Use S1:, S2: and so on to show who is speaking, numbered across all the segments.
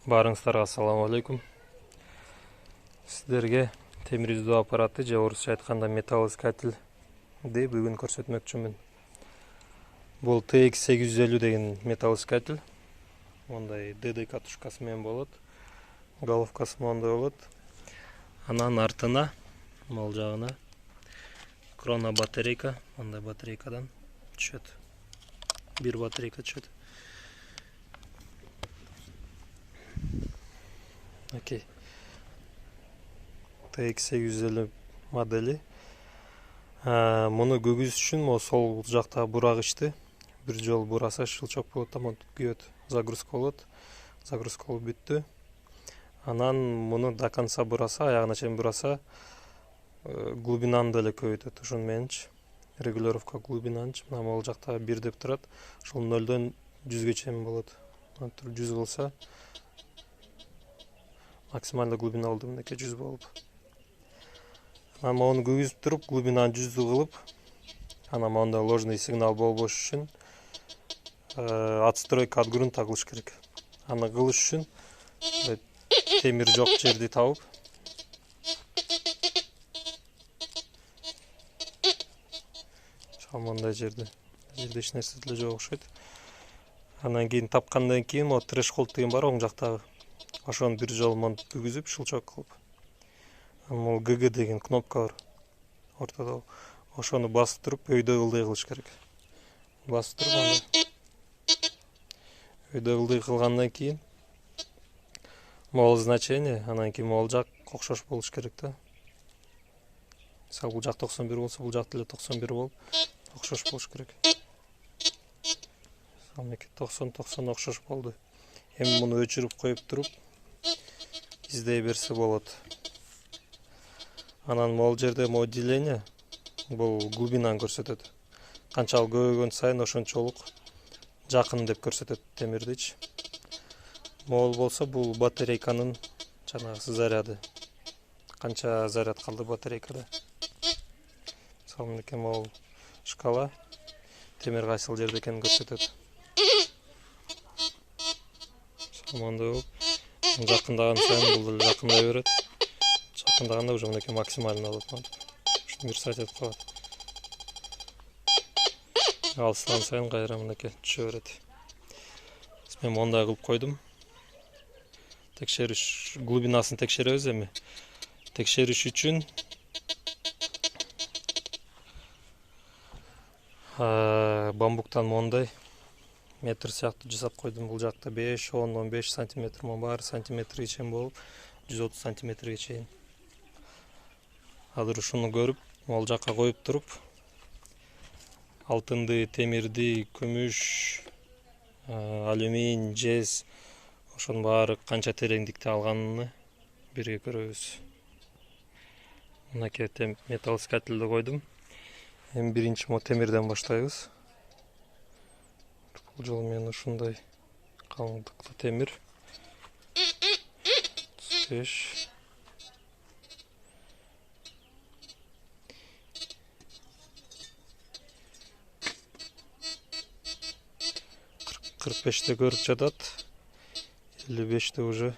S1: Баарыңыздарга ассаламу алейкум. Сиздерге темир издөө аппараты же орусча айтканда металлоискательди бүгүн көрсөтмөкчүмүн. Бул TX850 деген металлоискатель. Мондай DD катушкасы менен болот. Головкасы мондай болот. Анан артына, мол жагына крона батарейка, мондай батарейкадан түшөт. Бир батарейка түшөт. Окей. TX850 модели. Муну көгүз үчүн сол жакта бурак ичти. Бир жол бураса шылчок болот, тамам күйөт. Загрузка болот. Загрузка болуп бүттү. Анан муну до конца бураса, аягына чейин бураса, глубинаны деле көбөйтөт. Ошону мененчи регулировка глубинанчы. Мына могул жакта 1 деп турат. Ошол 0дон 100ге чейин болот. 100 болса максималдуу глубина болду мынакей 100 болуп. Анан моуну көгүзүп туруп, глубинаны 100 кылып, анан монда ложный сигнал болбош үчүн отстройка от грунта кылыш керек. Аны кылыш үчүн темир жок жерди табып, мондай жерде эч нерсе деле жок окшойт. Анан кийин тапкандан кийин могу трешхолд деген бар оң жактагы. Ошону бир жолу монтуп бүгүзүп, шылчок кылып. Могу ГГ деген кнопка бар ортодо. Ошону басып туруп, өйдө ылдый кылыш керек. Басып туруп, анда өйдө ылдый кылгандан кийин могул значение, анан кийин могул жак окшош болуш керек да. Мисалы, бул жак 91 болсо, бул жак деле 91 болуп, окшош болуш керек. Мынакей 90 окшош болду. Эми муну өчүрүп коюп туруп, издей берсе болот. Анан могул жерде деление, бул глубинаны көрсөтөт. Канчалык көбөйгөн сайын ошончолук жакын деп көрсөтөт темирдичи. Могул болсо бул батарейканын жанагысы заряды. Канча заряд калды батарейкада. Мисалы, мынакей могул шкала темир кайсыл жерде экенин көрсөтөт. Мондай болуп, жакындаган сайын бул деле жакындай берет. Жакындаганда уже мынакей максималын алат. Ушуну бир саат этип калат. Алыстаган сайын кайра мынакей түшө берет. Мен мондай кылып койдум. Текшериш глубинасын текшеребиз эми. Текшериш үчүн бамбуктан мондай метр сыяктуу жасап койдум. Бул жакта 5, 10, 15 сантиметр, баары сантиметрге чейин болуп, 130 сантиметрге чейин. Азыр ушуну көрүп, могул жакка коюп туруп, алтынды, темирди, күмүш, алюминий, жез, ошонун баары канча тереңдикте алганын бирге көрөбүз. Мынакей металлоискательди койдум. Эми биринчи темирден баштайбыз. Бул жолу мен ушундай калыңдыкта темир. 35. 45'te көрүп жатат. 55'te уже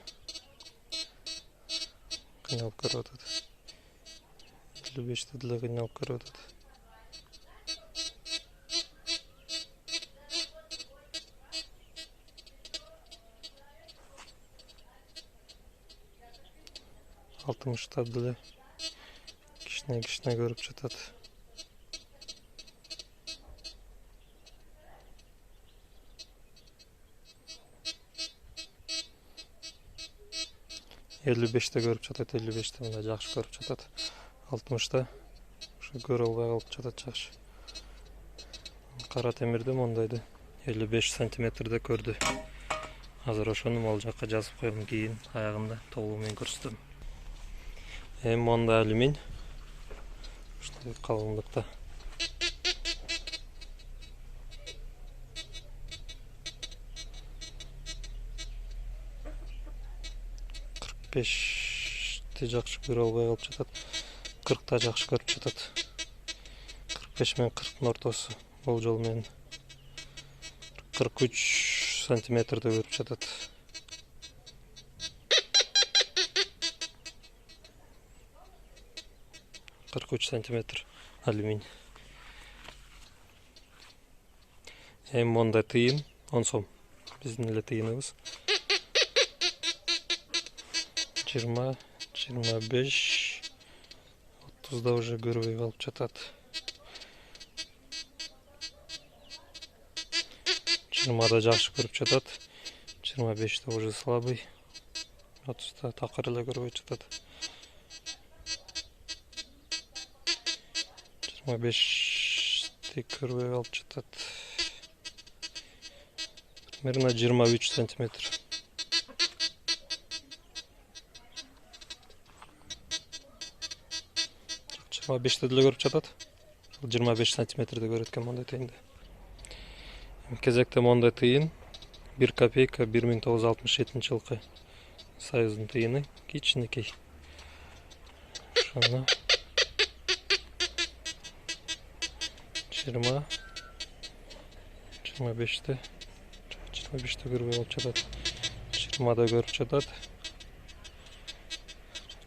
S1: кыйналып көрүп атат. 55'te деле кыйналып көрүп атат. Алтымышта деле кичине көрүп жатат. Элүү беште көрүп жатат, 55'te мындай жакшы көрүп жатат. 60'та ушу көрө албай калып жатат жакшы. Кара темирде мондайды 55 сантиметрде көрдү. Азыр ошону могул жакка жазып коем, кийин аягында толугу менен көрсөтөм. Эми мондай алюминий ушундай калыңдыкта. Бешти жакшы көрө албай калып жатат. 40'та жакшы көрүп жатат. 45 менен 40'тын ортосу. Бул жолу менен 43 сантиметрде көрүп жатат. 43 сантиметр алюминий. Эми мондай тыйын 10 сом. Биздин эле тыйыныбыз. 20, 25, 30 да уже көрбөй калып жатат. 20 да жакшы көрүп жатат. 25 да уже слабый. 30 да такыр эле көрбөй жатат. 25 көрбөй калып жатат. Примерно 23 сантиметр. 25 деле көрүп жатат. 25 сантиметрде көрөт экен мондай тыйынды. Кезекте мондай тыйын 1 копейка 1967 жылкы Союздун тыйыны, кичинекей. Ошону 20, 25 көрбөй калып жатат. 20 да көрүп жатат.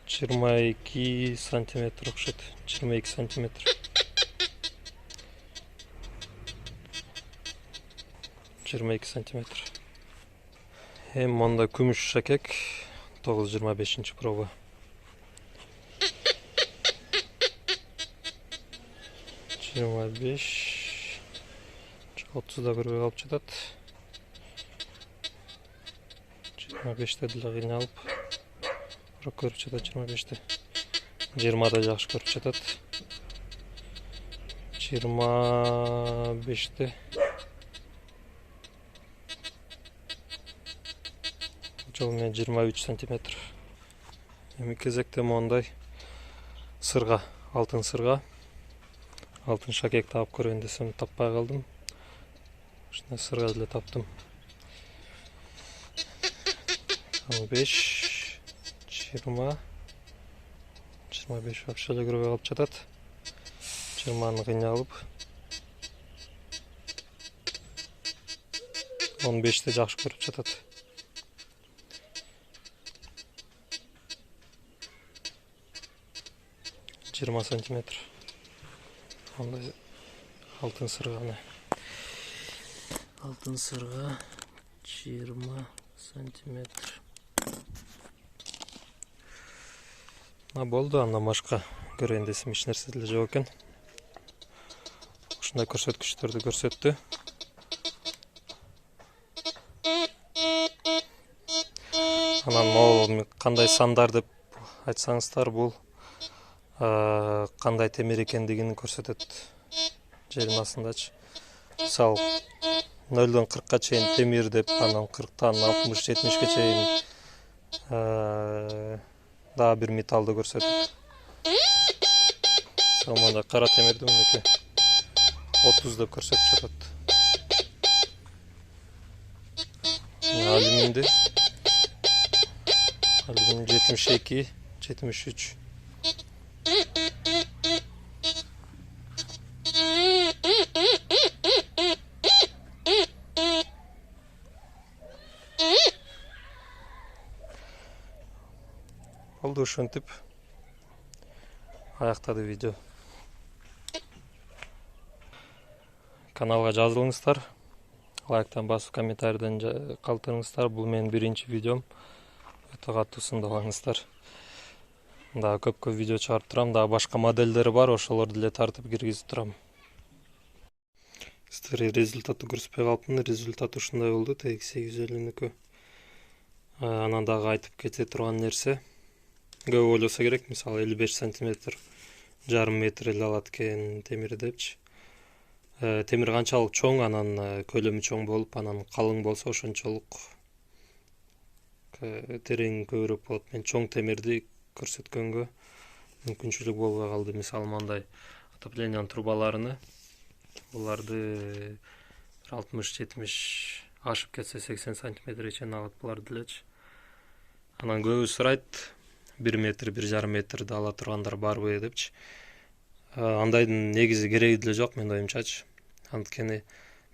S1: 22 сантиметр окшойт. 22 сантиметр. 22 сантиметр. Эми монда күмүш шакек 925 проба. 25 30 да көрбөй калып жатат. 25 деле кыйналып көрүп жатат. 25 20 да жакшы көрүп жатат. 25 жол менен 23 сантиметр. Эми кезекте мондай сырга, алтын сырга. Алтын шакек таап көрөйүн десем таппай калдым. Ушундай сырга деле таптым. 15, 20, 25 вообще эле көрбөй калып жатат. 20-ны кыйналып 15 жакшы көрүп жатат. 20 сантиметр. Ондай алтын сырганы. Алтын сырга 20 сантиметр. Болду, андан башка көрөйүн десем эч нерсе деле жок экен. Ушундай көрсөткүчтөрдү көрсөттү. Анан могу кандай сандар деп айтсаңыздар, бул кандай темир экендигин көрсөтөт жердин астындачы. Мисалы 0-дон 40-ка чейин темир деп, анан 40-тан 60-70-ке чейин дагы бир металлды көрсөтөт. Мында кара темирди мынеке 30 деп көрсөтүп жатат. Алюминди 72, 73. Oldu, ушинтип аяктады видео. Каналга жазылыңыздар, лайктан басып, комментарийден калтырыңыздар. Бул менин биринчи видеом. Өтө катуу сындабаңыздар. Дагы көп видео чыгарып турам, дагы башка модельдери бар, ошолорду деле тартып киргизип турам. Сиздерге результатты көрсөтпөй калыпмын. Результат ушундай болду, теги 850нүкү. Анан дагы айтып кете турган нерсе, көп ойлосо керек, мисалы 55 сантиметр, жарым метр эле алат экен темир депчи. Темир канчалык чоң, анан көлөмү чоң болуп, анан калың болсо ошончолук терең көбүрөөк болот. Мен чоң темирди көрсөткөнгө мүмкүнчүлүк болбой калды. Мисалы мындай отоплениянын трубаларыны, буларды 60-70 ашып кетсе 80 сантиметрге чейин алат буларды делечи. Анан көбү сурайт, 1 метр, 1,5 метрди ала тургандар барбы депчи. Андайдын негизи кереги деле жок, менин оюмчачы. Анткени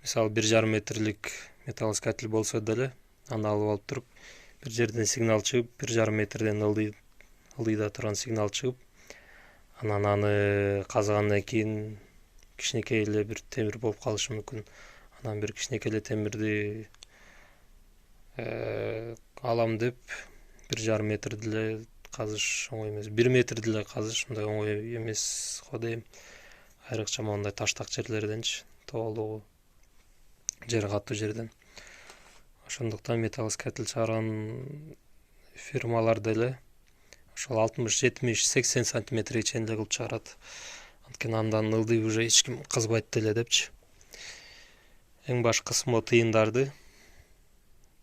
S1: мисалы 1,5 метрлик металлоискатель болсо деле, аны алып алып туруп, бир жерден сигнал чыгып, 1,5 метрден ылдыйда турган сигнал чыгып, Анан аны казагандан кийин кичинекей эле бир темир болуп калышы мүмкүн. Анан бир кичинекей эле темирди алам деп 1,5 метр деле казыш оңой эмес. 1 метр деле казыш мындай оңой эмес го дейм. Айрыкча мондай таштак жерлерденчи, тоолуу жер катуу жерден. Ошондуктан металлоискатель чыгарган фирмалар деле ошол 60, 70, 80 сантиметрге чейин эле кылып чыгарат. Анткени андан ылдый уже эч ким кызбайт деле депчи. Эң баш кысмы тыйындарды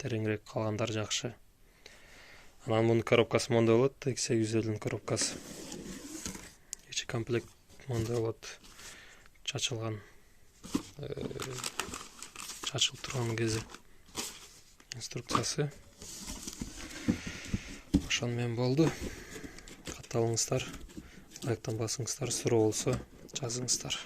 S1: тереңирээк калгандар жакшы. Анан мунун коробкасы мондой болот, 2850 коробкасы. Ичи комплект мондой болот. Чачылган, чачылып турган кези инструкциясы. Ошону менен болду. Катталыңыздар, лайктан басыңыздар, суроо болсо жазыңыздар.